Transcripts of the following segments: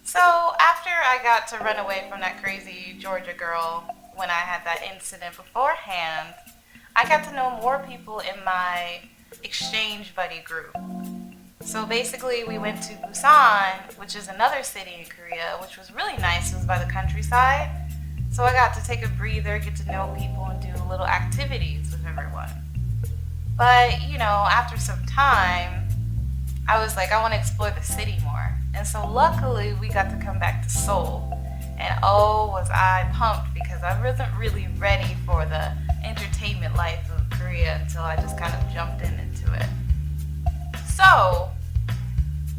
So after I got to run away from that crazy Georgia girl when I had that incident beforehand, I got to know more people in my exchange buddy group. So basically we went to Busan, which is another city in Korea, which was really nice. It was by the countryside. So I got to take a breather, get to know people, and do little activities with everyone. But, after some time, I was like, I want to explore the city more. And so luckily we got to come back to Seoul. And oh, was I pumped because I wasn't really ready for the entertainment life of Korea until I just kind of jumped into it. So,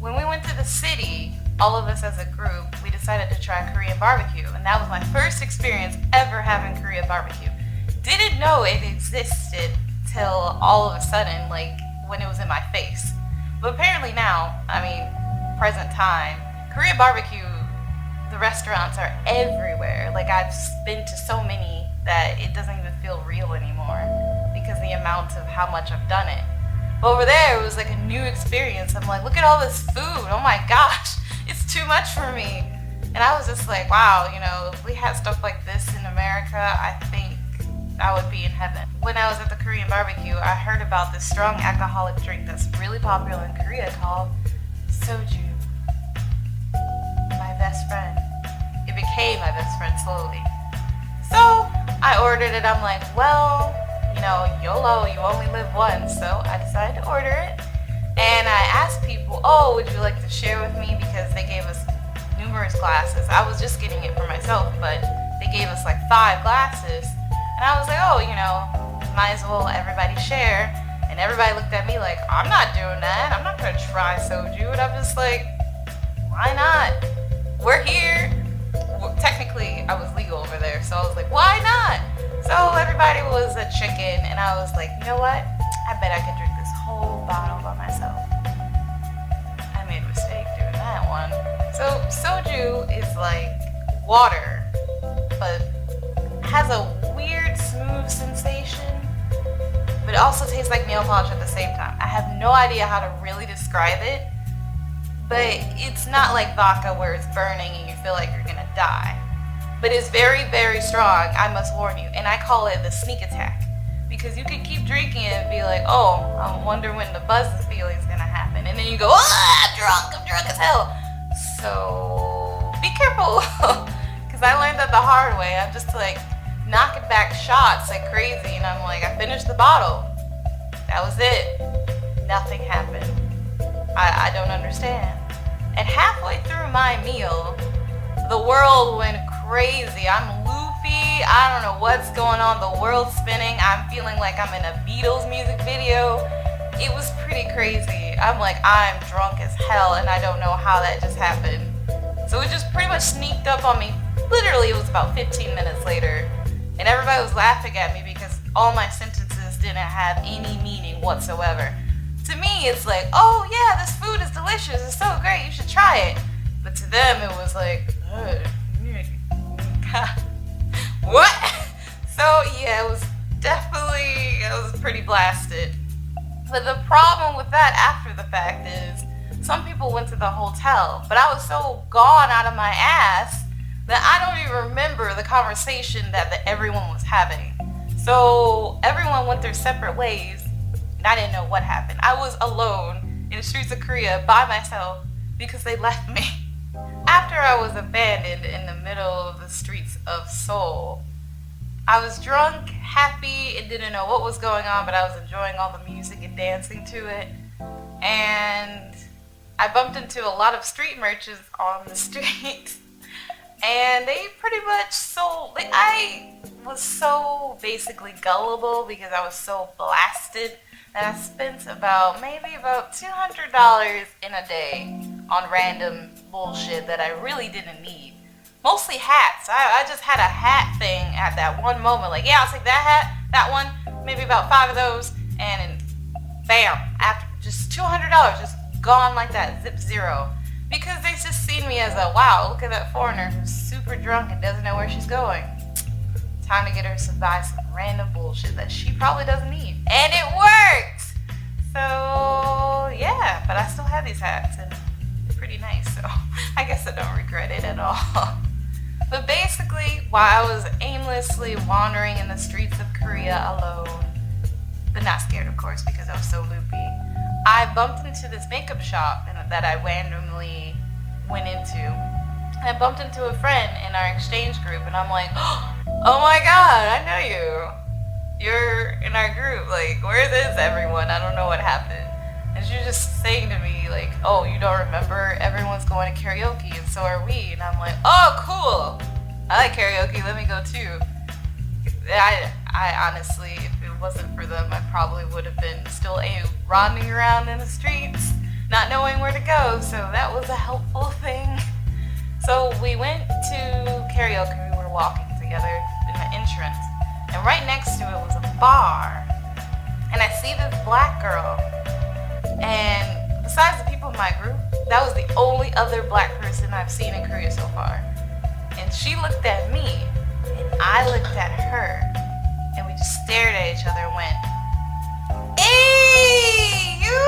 when we went to the city, all of us as a group, we decided to try Korean barbecue. And that was my first experience ever having Korean barbecue. Didn't know it existed till all of a sudden, like when it was in my face. But apparently now, present time, Korean barbecue, the restaurants are everywhere. Like I've been to so many that it doesn't even feel real anymore because the amount of how much I've done it. But over there, it was like a new experience. I'm like, look at all this food. Oh my gosh, it's too much for me. And I was just like, wow, if we had stuff like this in America, I think I would be in heaven. When I was at the Korean barbecue, I heard about this strong alcoholic drink that's really popular in Korea called soju. My best friend. It became my best friend slowly. So I ordered it. I'm like, well, YOLO, you only live once. So I decided to order it. And I asked people, oh, would you like to share with me? Because they gave us numerous glasses. I was just getting it for myself, but they gave us like 5 glasses. And I was like, oh, might as well everybody share. And everybody looked at me like, I'm not doing that. I'm not going to try soju. And I'm just like, why not? We're here. Well, technically, I was legal over there. So I was like, why not? So everybody was a chicken. And I was like, you know what? I bet I could drink this whole bottle by myself. I made a mistake doing that one. So soju is like water, but has a weird smooth sensation, but it also tastes like nail polish at the same time. I have no idea how to really describe it, but it's not like vodka where it's burning and you feel like you're gonna die. But it's very, very strong, I must warn you. And I call it the sneak attack, because you can keep drinking it and be like, oh, I wonder when the buzz feeling is gonna happen. And then you go, I'm drunk as hell. So be careful, because I learned that the hard way. I'm just like knocking back shots like crazy, and I'm like, I finished the bottle. That was it. Nothing happened. I don't understand. And halfway through my meal, the world went crazy. I'm loopy. I don't know what's going on. The world's spinning. I'm feeling like I'm in a Beatles music video. It was pretty crazy. I'm like, I'm drunk as hell, and I don't know how that just happened. So it just pretty much sneaked up on me. Literally, it was about 15 minutes later. And everybody was laughing at me because all my sentences didn't have any meaning whatsoever. To me, it's like, oh yeah, this food is delicious. It's so great. You should try it. But to them, it was like, what? So yeah, it was pretty blasted. But the problem with that after the fact is, some people went to the hotel, but I was so gone out of my ass that I don't even remember the conversation that everyone was having. So everyone went their separate ways, and I didn't know what happened. I was alone in the streets of Korea by myself because they left me. After I was abandoned in the middle of the streets of Seoul, I was drunk, happy, and didn't know what was going on, but I was enjoying all the music and dancing to it. And I bumped into a lot of street merchants on the street. And they pretty much sold. I was so basically gullible because I was so blasted that I spent maybe about $200 in a day on random bullshit that I really didn't need. Mostly hats. I just had a hat thing at that one moment. Like, yeah, I'll take that hat, that one, maybe about 5 of those, and bam, after just $200, just gone like that, zip zero. Because they just seen me as a, wow, look at that foreigner who's super drunk and doesn't know where she's going. Time to get her to buy some random bullshit that she probably doesn't need. And it worked! So, yeah, but I still have these hats and they're pretty nice, so I guess I don't regret it. all. But basically, while I was aimlessly wandering in the streets of Korea alone, but not scared, of course, because I was so loopy, I bumped into this makeup shop that I randomly went into. I bumped into a friend in our exchange group, and I'm like, oh my god, I know you. You're in our group. Like, where is everyone? I don't know what happened. And she was just saying to me, like, oh, you don't remember? Everyone's going to karaoke, and so are we. And I'm like, oh, cool. I like karaoke. Let me go too. I honestly, if it wasn't for them, I probably would have been still wandering around in the streets, not knowing where to go. So that was a helpful thing. So we went to karaoke. We were walking together in the entrance, and right next to it was a bar. And I see this black girl. And besides the people in my group, that was the only other black person I've seen in Korea so far. And she looked at me, and I looked at her, and we just stared at each other and went, hey, you,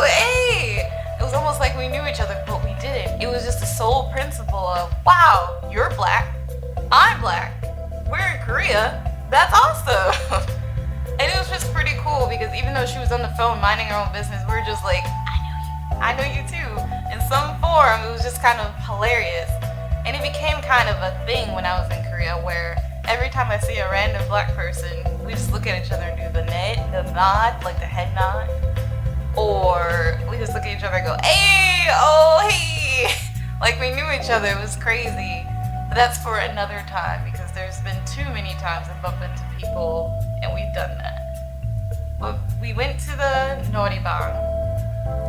hey. It was almost like we knew each other, but we didn't. It was just the sole principle of, wow, you're black, I'm black, we're in Korea, that's awesome. And it was just pretty cool because even though she was on the phone minding her own business, we were just like, I know you too. In some form, it was just kind of hilarious. And it became kind of a thing when I was in Korea where every time I see a random black person, we just look at each other and do the nod, like the head nod. Or we just look at each other and go, hey, oh, hey. Like we knew each other. It was crazy. But that's for another time because there's been too many times I bump into people and we've done that. But we went to the Noribang.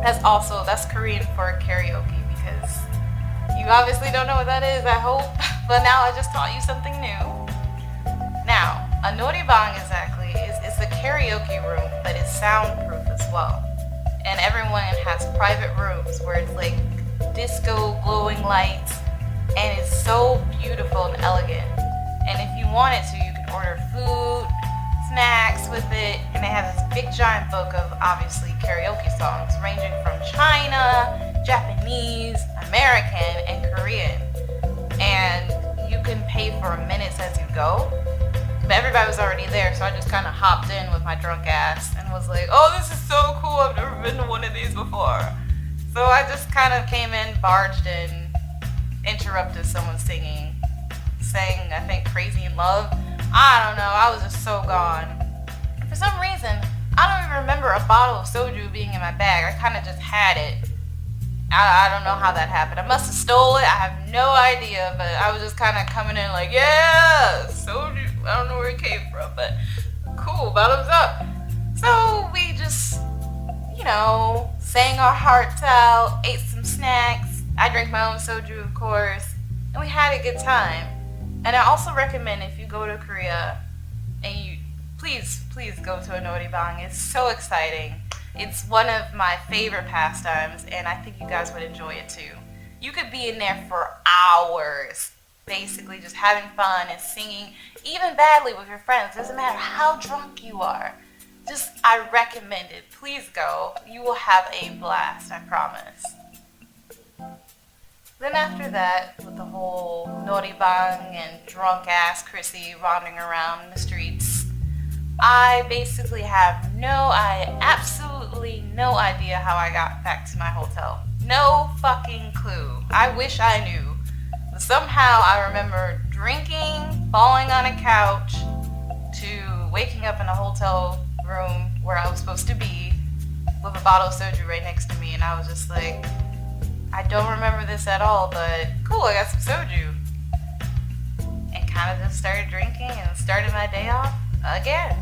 That's Korean for karaoke because you obviously don't know what that is, I hope. But now I just taught you something new. Now, a Noribang is a karaoke room that is soundproof as well. And everyone has private rooms where it's like disco glowing lights and it's so beautiful and elegant. And if you wanted to, you can order food, snacks with it, and they have this big giant book of obviously karaoke songs ranging from China, Japanese, American, and Korean. And you can pay for minutes as you go. But everybody was already there, so I just kind of hopped in with my drunk ass and was like, oh, this is so cool, I've never been to one of these before. So I just kind of came in, barged in, interrupted someone singing, sang, I think, Crazy in Love. I don't know, I was just so gone. And for some reason, I don't even remember a bottle of soju being in my bag. I kind of just had it. I don't know how that happened. I must have stole it. I have no idea, but I was just kind of coming in like, yeah, soju. I don't know where it came from, but cool, bottoms up. So we just, sang our hearts out, ate some snacks. I drank my own soju, of course, and we had a good time. And I also recommend if you go to Korea, and you please go to a Noribang. It's so exciting. It's one of my favorite pastimes, and I think you guys would enjoy it too. You could be in there for hours, basically just having fun and singing, even badly with your friends. Doesn't matter how drunk you are. I recommend it. Please go. You will have a blast, I promise. Then after that, with the whole Noribang and drunk ass Chrissy wandering around the streets, I basically have absolutely no idea how I got back to my hotel. No fucking clue. I wish I knew. But somehow I remember drinking, falling on a couch, to waking up in a hotel room where I was supposed to be with a bottle of soju right next to me, and I was just like, I don't remember this at all, but cool, I got some soju. And kind of just started drinking and started my day off again.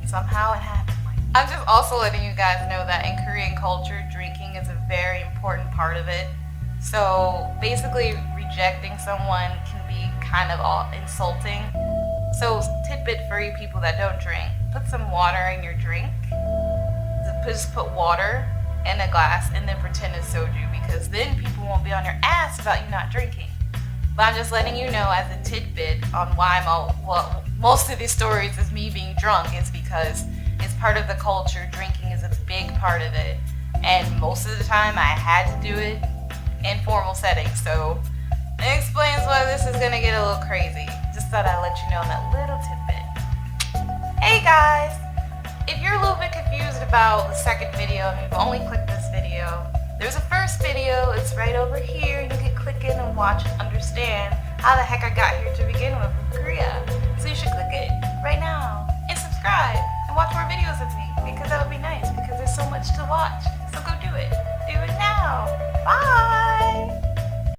Somehow it happened. I'm just also letting you guys know that in Korean culture, drinking is a very important part of it. So basically, rejecting someone can be kind of all insulting. So tidbit for you people that don't drink, put some water in your drink. Just put water in a glass and then pretend it's soju, because then people won't be on your ass about you not drinking. But I'm just letting you know as a tidbit on why most of these stories is me being drunk is because it's part of the culture. Drinking is a big part of it. And most of the time I had to do it informal setting. So it explains why this is gonna get a little crazy. Just thought I'd let you know that little tidbit. Hey guys! If you're a little bit confused about the second video and you've only clicked this video, there's a first video, it's right over here. You can click in and watch and understand how the heck I got here to begin with Korea. So you should click it right now and subscribe and watch more videos of me, because that would be nice, because there's so much to watch. So go do it. Do it now. Bye!